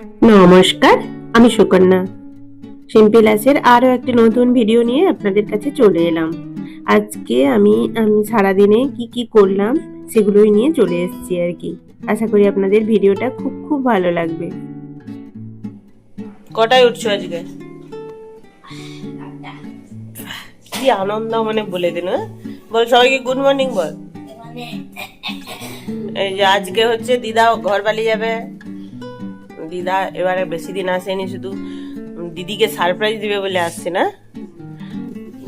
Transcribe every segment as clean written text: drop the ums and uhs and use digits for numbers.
নমস্কার, আমি সুকন্যা। সিম্পলাসের আরো একটি নতুন ভিডিও নিয়ে আপনাদের কাছে চলে এলাম। আজকে আমি সারাদিনে কি কি করলাম সেগুলোই নিয়ে চলে এসেছি আর কি। আশা করি আপনাদের ভিডিওটা খুব খুব ভালো লাগবে। কটায় উঠছো আজকে? কি আনন্দ মানে বলে দিন। বল সবাইকে গুড মর্নিং বল। এই যে আজকে হচ্ছে দিদা ঘর পালিয়ে যাবে। দিদা এবারে বেশি দিন আসেনি, শুধু দিদিকে সারপ্রাইজ দিবে বলে আসছে না।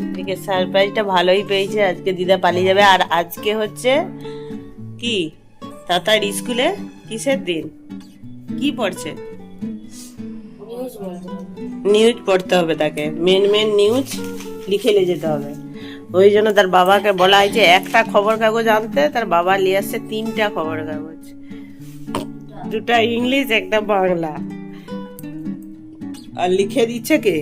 দিদিকে সারপ্রাইজটা ভালোই পেয়েছে। আজকে দিদা পালিয়ে যাবে। আর আজকে হচ্ছে কি তাতার স্কুলে কিসের দিন, কি পড়ছে? নিউজ পড়তে হবে তাকে, মেন নিউজ লিখে নিয়ে যেতে হবে। ওই জন্য তার বাবাকে বলা হয়েছে একটা খবর কাগজ আনতে। তার বাবা নিয়ে আসছে 3টা খবর কাগজ, 2টা ইংলিশ, একটা বাংলা। আর লিখে দিচ্ছে কে?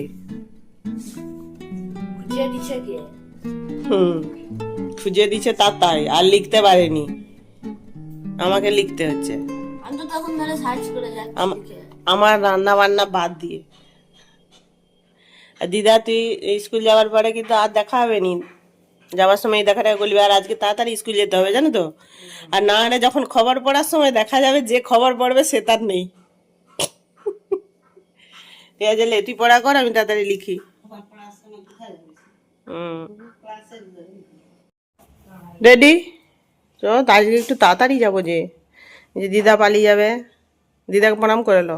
খুঁজে দিচ্ছে তাতাই। আর লিখতে পারেনি, আমাকে লিখতে হচ্ছে। আমার রান্না বান্না বাদ দিয়ে। দিদা তুই স্কুল যাওয়ার পরে কিন্তু আর দেখা হবে নি। যাওয়ার সময় দেখাটা বলবি আর আজকে তাড়াতাড়ি স্কুল যেতে হবে, জানো তো। আর না হলে যখন খবর পড়ার সময় দেখা যাবে যে খবর পড়বে সে তার নেই। ঠিক আছে, তুই পড়া কর, আমি তাড়াতাড়ি লিখি। রেডি? তো আজকে একটু তাড়াতাড়ি যাবো, যে দিদা পালিয়ে যাবে। দিদাকে প্রণাম করে লো।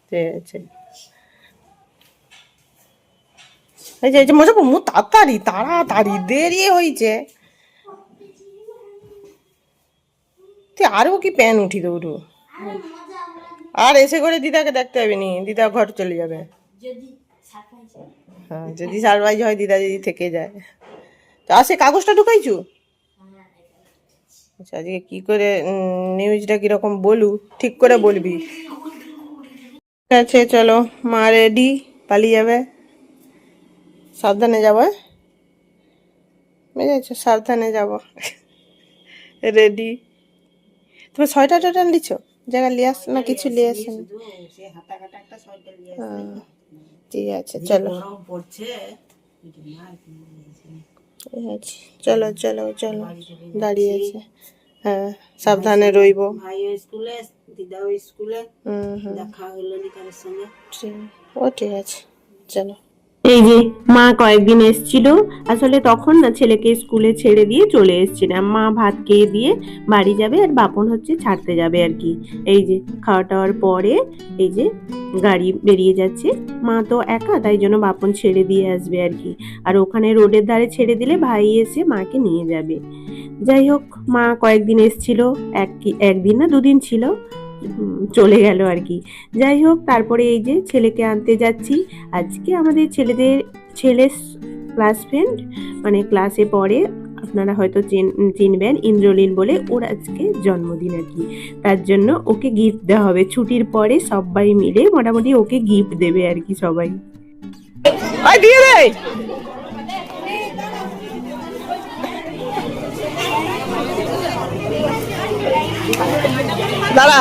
ঠিক আছে। এই যে মজা মু তাড়াতাড়ি তাড়াতাড়ি দেরি হয়েছে। তুই আরো কি প্যান উঠি দৌড়ু। আর এসে করে দিদাকে দেখতে হবে নি, দিদা ঘর চলে যাবে। হ্যাঁ, যদি সারপ্রাইজ হয়, দিদা যদি থেকে যায়। তো আসে কাগজটা ঢুকাইছু? আচ্ছা, আজকে কি করে নিউজটা কিরকম বলু, ঠিক করে বলবি। ঠিক আছে, চলো। মা রেডি, পালিয়ে যাবে। সাবধানে যাবো। বুঝেছো, সাবধানে যাবো। রেডি? তুমি সোয়েটার টোয়েটার নিচ্ছ? জায়গা লিয়ে আস না, কিছু লিয়ে আসেন। ঠিক আছে, চলো। চলো চলো চলো, দাঁড়িয়ে আছে। হ্যাঁ, সাবধানে রইব। ভাইও স্কুলে, দিদাও স্কুলে, দেখা হলো নি কারোর সঙ্গে। ও ঠিক আছে, চলো। এই যে মা কয়েকদিন এসছিল, আসলে তখন না ছেলেকে স্কুলে ছেড়ে দিয়ে চলে এসছিলাম। মা ভাত খেয়ে দিয়ে বাড়ি যাবে, আর বাপন হচ্ছে ছাড়তে যাবে আর কি। এই যে খাওয়া টাওয়ার পরে এই যে গাড়ি বেরিয়ে যাচ্ছে। মা তো একা, তাই জন্য বাপন ছেড়ে দিয়ে আসবে আর কি। আর ওখানে রোডের ধারে ছেড়ে দিলে ভাই এসে মাকে নিয়ে যাবে। যাই হোক, মা কয়েকদিন এসছিল, একদিন না 2 দিন ছিল, চলে গেল আর কি। যাই হোক, তারপরে এই যে ছেলেকে আনতে যাচ্ছি। আজকে আমাদের ছেলের ক্লাস ফ্রেন্ড, মানে ক্লাসে পড়ে, আপনারা হয়তো চিনবেন, ইন্দ্রলীন বলে। ওর আজকে জন্মদিন আর কি। তার জন্য ওকে গিফট দেওয়া হবে। ছুটির পরে সবাই মিলে মোটামুটি ওকে গিফট দেবে আর কি সবাই। দিয়ে দে। দাঁড়া,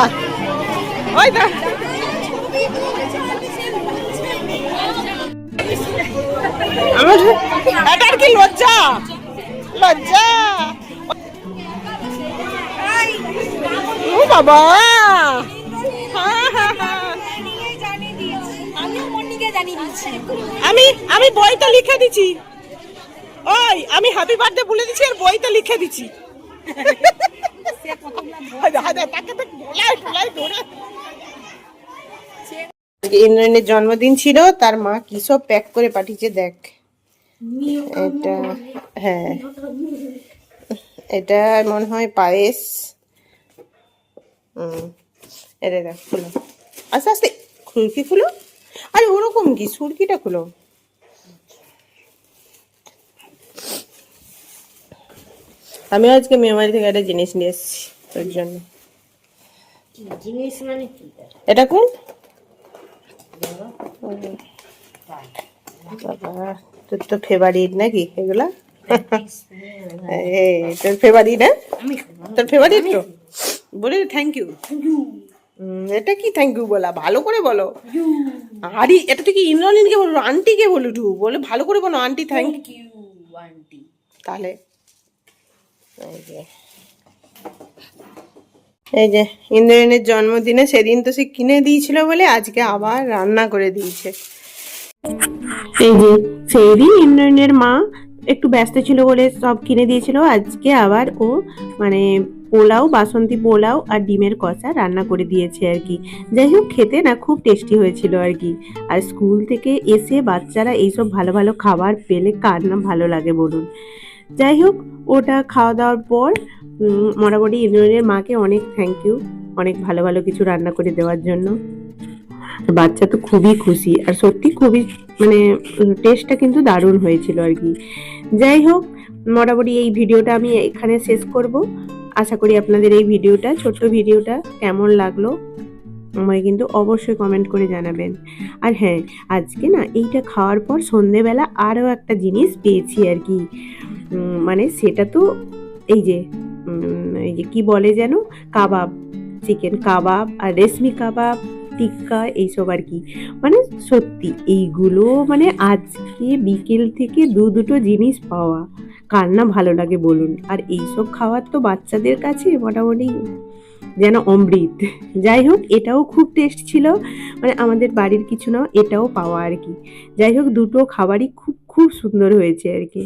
ওই দা। এটার কি লজ্জা, লজ্জা। ও বাবা, আমি বইটা লিখে দিচ্ছি। ওই আমি হ্যাপি বার্থডে বলে দিচ্ছি, আর বইটা লিখে দিচ্ছি। ইন্দ্রাণীর জন্মদিন ছিল, তার মা কি সব প্যাক করে পাঠিয়েছে দেখ। এটা, হ্যাঁ, এটা মনে হয় পায়েস। এটা দেখ, খুলো আস্তে আস্তে, খুরকি খুলো। আরে ওরকম কি, সুরকিটা খুলো। আমি আজকে মেমারি থেকে একটা জিনিস নিয়ে এসেছি তোর জন্য। জিনিস মানে কি? এটা কোন বাবা, তোর তো ফেভারিট নাকি এগুলা? তোর ফেভারিট, হ্যাঁ তোর ফেভারিট তো, বলে থ্যাংক ইউ। এটা কি থ্যাংক ইউ বলা, ভালো করে বলো। আরে এটা তুই কি ইন্দ্রাণীকে বলবো, আন্টিকে বলো টু, বলে ভালো করে বলো আন্টি থ্যাংক ইউ আন্টি। তাহলে এই যে ইন্দ্রাণীর জন্মদিনে সেদিন তো সে কিনে দিয়েছিল বলে আজকে আবার রান্না করে দিয়েছে। এই যে সেদিন ইন্দ্রাণীর মা একটু ব্যস্ত ছিল বলে সব কিনে দিয়েছিল, আজকে আবার ও মানে পোলাও, বাসন্তী পোলাও আর ডিমের কষা রান্না করে দিয়েছে আর কি। যাই হোক খেতে না খুব টেস্টি হয়েছিল আর কি। আর স্কুল থেকে এসে বাচ্চারা এইসব ভালো ভালো খাবার পেলে কার না ভালো লাগে বলুন। যাই হোক ওটা খাওয়া দাওয়ার পর মোটামুটি ইন্দ্রাণীর মাকে অনেক থ্যাংক ইউ, অনেক ভালো ভালো কিছু রান্না করে দেওয়ার জন্য। বাচ্চা তো খুবই খুশি, আর সত্যি খুবই মানে টেস্টটা কিন্তু দারুণ হয়েছিল আর কি। যাই হোক মোটামুটি এই ভিডিওটা আমি এখানে শেষ করব। আশা করি আপনাদের এই ভিডিওটা, ছোট্ট ভিডিওটা কেমন লাগলো আমায় কিন্তু অবশ্যই কমেন্ট করে জানাবেন। আর হ্যাঁ, আজকে না এইটা খাওয়ার পর সন্ধেবেলা আরও একটা জিনিস পেয়েছি আর কি। মানে সেটা তো এই যে কি বলে যেন, কাবাব, চিকেন কাবাব আর রেশমি কাবাব, টিক্কা, এইসব আর কি। মানে সত্যি এইগুলো মানে আজকে বিকেল থেকে দুটো জিনিস পাওয়া কার না ভালো লাগে বলুন। আর এইসব খাওয়ার তো বাচ্চাদের কাছে মোটামুটি যেন অমৃত। যাই হোক এটাও খুব টেস্ট ছিল, মানে আমাদের বাড়ির কিছু না, এটাও পাওয়া আর কি। যাই হোক দুটো খাবারই খুব খুব সুন্দর হয়েছে আর কি।